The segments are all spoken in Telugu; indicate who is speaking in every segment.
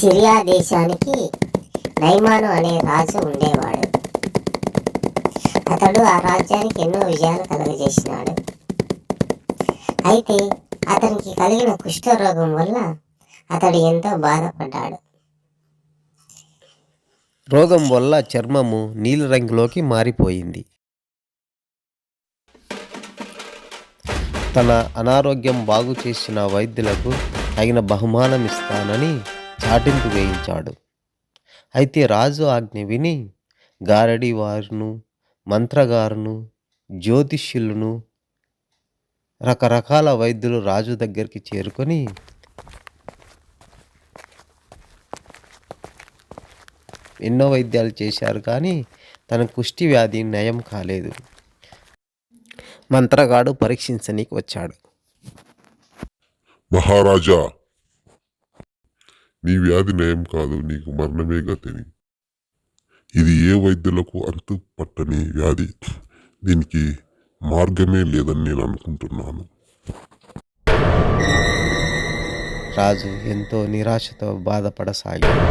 Speaker 1: సిరియా దేశానికి నయమాను అనే రాజు ఉండేవాడు. అతడు ఆ రాజ్యానికి ఎన్నో విజయాలు కలుగజేసినాడు. అయితే అతనికి కలిగిన కుష్ఠరోగం వల్ల అతడు ఎంతో బాధపడ్డాడు.
Speaker 2: రోగం వల్ల చర్మము నీలిరంగులోకి మారిపోయింది. తన అనారోగ్యం బాగు చేసిన వైద్యులకు తగిన బహుమానం ఇస్తానని చాటింపు వేయించాడు. అయితే రాజు ఆజ్ఞ విని గారడి వారును, మంత్రగారును, జ్యోతిష్యులను, రకరకాల వైద్యులు రాజు దగ్గరికి చేరుకొని ఎన్నో వైద్యాలు చేశారు, కానీ తన కుష్టి వ్యాధి నయం కాలేదు. మంత్రగాడు పరీక్షించనీకి వచ్చాడు.
Speaker 3: మహారాజా, నీ వ్యాధి నయం కాదు, నీకు మరణమే గతిని. ఇది ఏ వైద్యులకు అంతు పట్టని వ్యాధి. దీనికి మార్గమే లేదని నేను అనుకుంటున్నాను.
Speaker 2: రాజు ఎంతో నిరాశతో బాధపడసాగాడు.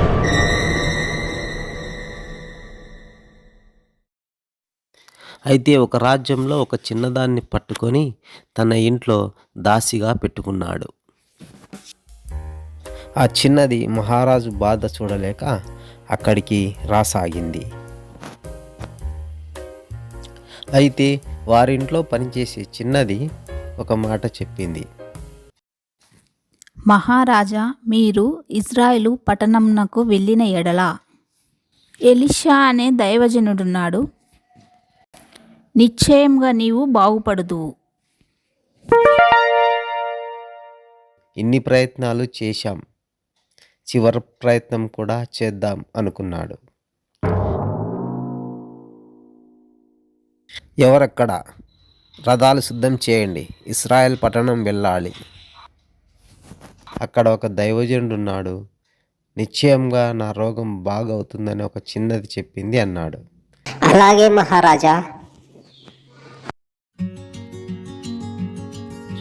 Speaker 2: అయితే ఒక రాజ్యంలో ఒక చిన్నదాన్ని పట్టుకొని తన ఇంట్లో దాసిగా పెట్టుకున్నాడు. ఆ చిన్నది మహారాజు బాధ చూడలేక అక్కడికి రాసాగింది. అయితే వారింట్లో పనిచేసే చిన్నది ఒక మాట చెప్పింది.
Speaker 4: మహారాజా, మీరు ఇజ్రాయేలు పట్టణంనకు వెళ్ళిన ఎడల ఎలీషా అనే దైవజనుడున్నాడు. నిశ్చయంగా నీవు బాగుపడుదువు.
Speaker 2: ఇన్ని ప్రయత్నాలు చేశాం, చివరి ప్రయత్నం కూడా చేద్దాం అనుకున్నాడు. ఎవరక్కడ? రథాలు సిద్ధం చేయండి, ఇశ్రాయేల్ పట్టణం వెళ్ళాలి. అక్కడ ఒక దైవజనుడు ఉన్నాడు, నిశ్చయంగా నా రోగం బాగవుతుందని ఒక చిన్నది చెప్పింది అన్నాడు.
Speaker 1: అలాగే మహారాజా.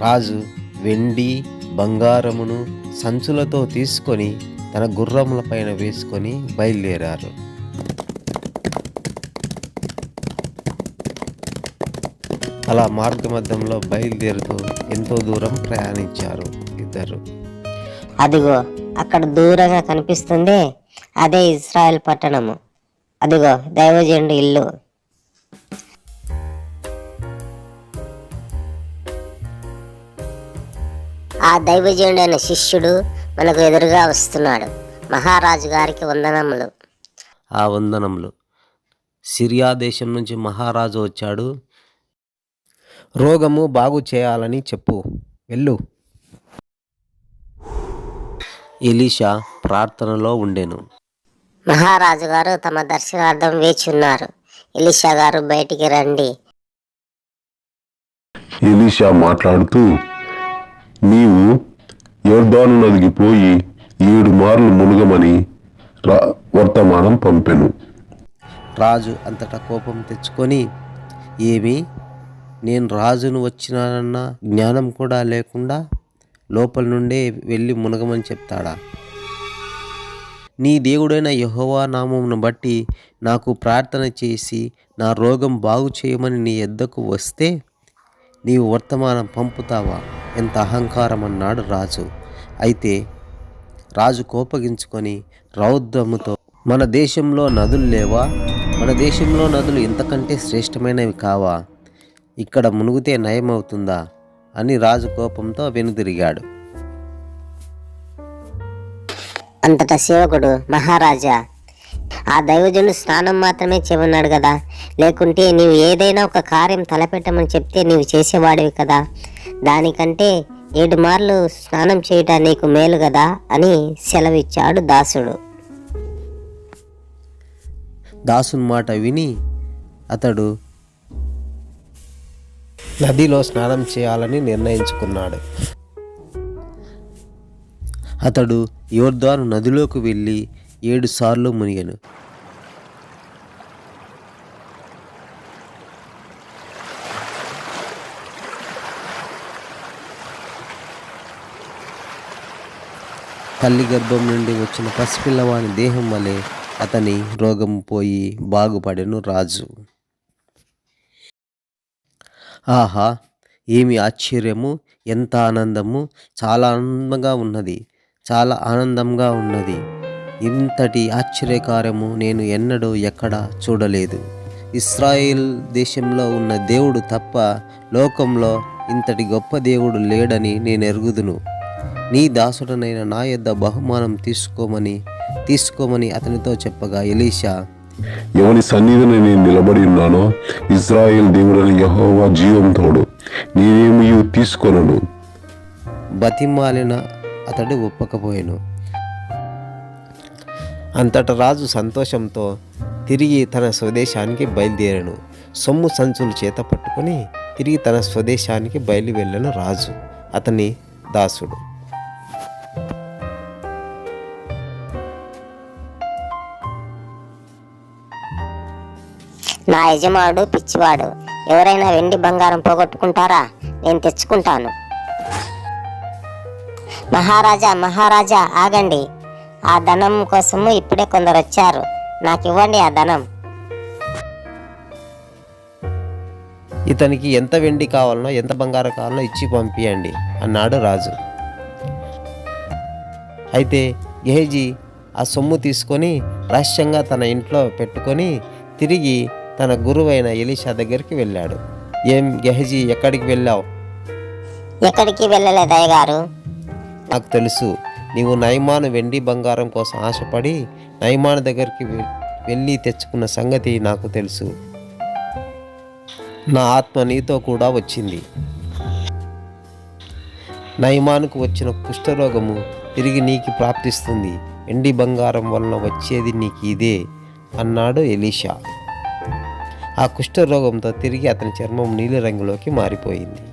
Speaker 2: రాజు వెండి బంగారమును సంచులతో తీసుకొని తన గుర్రముల పైన వేసుకొని బయలుదేరారు. అలా మార్గమధ్యంలో బయలుదేరుతూ ఎంతో దూరం ప్రయాణించారు ఇద్దరు.
Speaker 1: అదిగో అక్కడ దూరంగా కనిపిస్తుంది, అదే ఇజ్రాయెల్ పట్టణము. అదిగో దైవజనుడి ఇల్లు. ఆ దైవజనుడైన శిష్యుడు మనకు ఎదురుగా వస్తున్నాడు. మహారాజు గారికి వందనములు.
Speaker 2: ఆ వందనములు. సిరియా దేశం నుంచి మహారాజు వచ్చాడు. రోగము బాగు చేయాలని చెప్పు, వెళ్ళు. ఎలీషా ప్రార్థనలో ఉండెను.
Speaker 1: మహారాజు గారు తమ దర్శనార్థం వేచి ఉన్నారు. ఎలీషా గారు బయటికి రండి.
Speaker 3: ఎలీషా మాట్లాడుతూ, నీవు యోర్దాను నదికి పోయి 7 మార్లు మునుగమని వర్తమానం పంపెను.
Speaker 2: రాజు అంతటా కోపం తెచ్చుకొని, ఏమి, నేను రాజును వచ్చినానన్న జ్ఞానం కూడా లేకుండా లోపల నుండే వెళ్ళి మునగమని చెప్తాడా? నీ దేవుడైన యెహోవా నామమును బట్టి నాకు ప్రార్థన చేసి నా రోగం బాగు చేయమని నీ యొద్దకు వస్తే నీవు వర్తమానం పంపుతావా? ఎంత అహంకారం అన్నాడు రాజు. అయితే రాజు కోపగించుకొని రౌద్రముతో, మన దేశంలో నదులు లేవా? మన దేశంలో నదులు ఇంతకంటే శ్రేష్టమైనవి కావా? ఇక్కడ మునిగితే నయమవుతుందా అని రాజు కోపంతో వెనుదిరిగాడు.
Speaker 1: అంతటా సేవకుడు, మహారాజా, ఆ దైవజనుడు స్నానం మాత్రమే చేయమన్నాడు కదా, లేకుంటే నీవు ఏదైనా ఒక కార్యం తలపెట్టమని చెప్తే నీవు చేసేవాడివి కదా, దానికంటే 7 మార్లు స్నానం చేయటం నీకు మేలు కదా అని సెలవిచ్చాడు దాసుడు.
Speaker 2: దాసుని మాట విని అతడు నదిలో స్నానం చేయాలని నిర్ణయించుకున్నాడు. అతడు యోర్దాను నదిలోకి వెళ్ళి 7 సార్లు మునిగెను. తల్లి గర్భం నుండి వచ్చిన పసిపిల్లవాని దేహం వలె అతని రోగం పోయి బాగుపడెను రాజు. ఆహా, ఏమి ఆశ్చర్యము, ఎంత ఆనందము! చాలా ఆనందంగా ఉన్నది. ఇంతటి ఆశ్చర్యకార్యము నేను ఎన్నడూ ఎక్కడా చూడలేదు. ఇశ్రాయేల్ దేశంలో ఉన్న దేవుడు తప్ప లోకంలో ఇంతటి గొప్ప దేవుడు లేడని నేను ఎరుగుదును. నీ దాసుడనైన నా యొద్ద బహుమానం తీసుకోమని అతనితో చెప్పగా ఎలీషా,
Speaker 3: ఎవని సన్నిధిని నేను నిలబడి ఉన్నానో ఇజ్రాయేల్ దేవుడని యెహోవా జీవం తోడు, నేనేమి తీసుకొనను.
Speaker 2: బతిమాలిన అతడు ఒప్పకపోయాను. అంతట రాజు సంతోషంతో తిరిగి తన స్వదేశానికి బయలుదేరాను. సొమ్ము సంచులు చేత పట్టుకొని తిరిగి తన స్వదేశానికి వెళ్ళను రాజు, అతని దాసుడు.
Speaker 1: నా యజమానుడు పిచ్చివాడు. ఎవరైనా వెండి బంగారం పోగొట్టుకుంటారా? నేను తెచ్చుకుంటాను. మహారాజా ఆగండి. ఆ ధనం కోసము ఇప్పుడే కొందరు వచ్చారు. నాకు ఇవ్వండి ఆ ధనం.
Speaker 2: ఇతనికి ఎంత వెండి కావాలనో ఎంత బంగారం కావాలనో ఇచ్చి పంపియండి అన్నాడు రాజు. అయితే గెహజీ ఆ సొమ్ము తీసుకొని రహస్యంగా తన ఇంట్లో పెట్టుకొని తిరిగి తన గురువైన ఎలీషా దగ్గరికి వెళ్ళాడు. ఏం గెహజీ, ఎక్కడికి వెళ్ళావు?
Speaker 1: ఎక్కడికి వెళ్ళలేదు అయ్యగారు.
Speaker 2: నాకు తెలుసు, నీవు నయమాను వెండి బంగారం కోసం ఆశపడి నయమాను దగ్గరికి వెళ్ళి తెచ్చుకున్న సంగతి నాకు తెలుసు. నా ఆత్మ నీతో కూడా వచ్చింది. నయమానుకు వచ్చిన కుష్ఠరోగము తిరిగి నీకు ప్రాప్తిస్తుంది. వెండి బంగారం వలన వచ్చేది నీకు ఇదే అన్నాడు ఎలీషా. ఆ కుష్ఠరోగంతో తిరిగి అతని చర్మం నీలి రంగులోకి మారిపోయింది.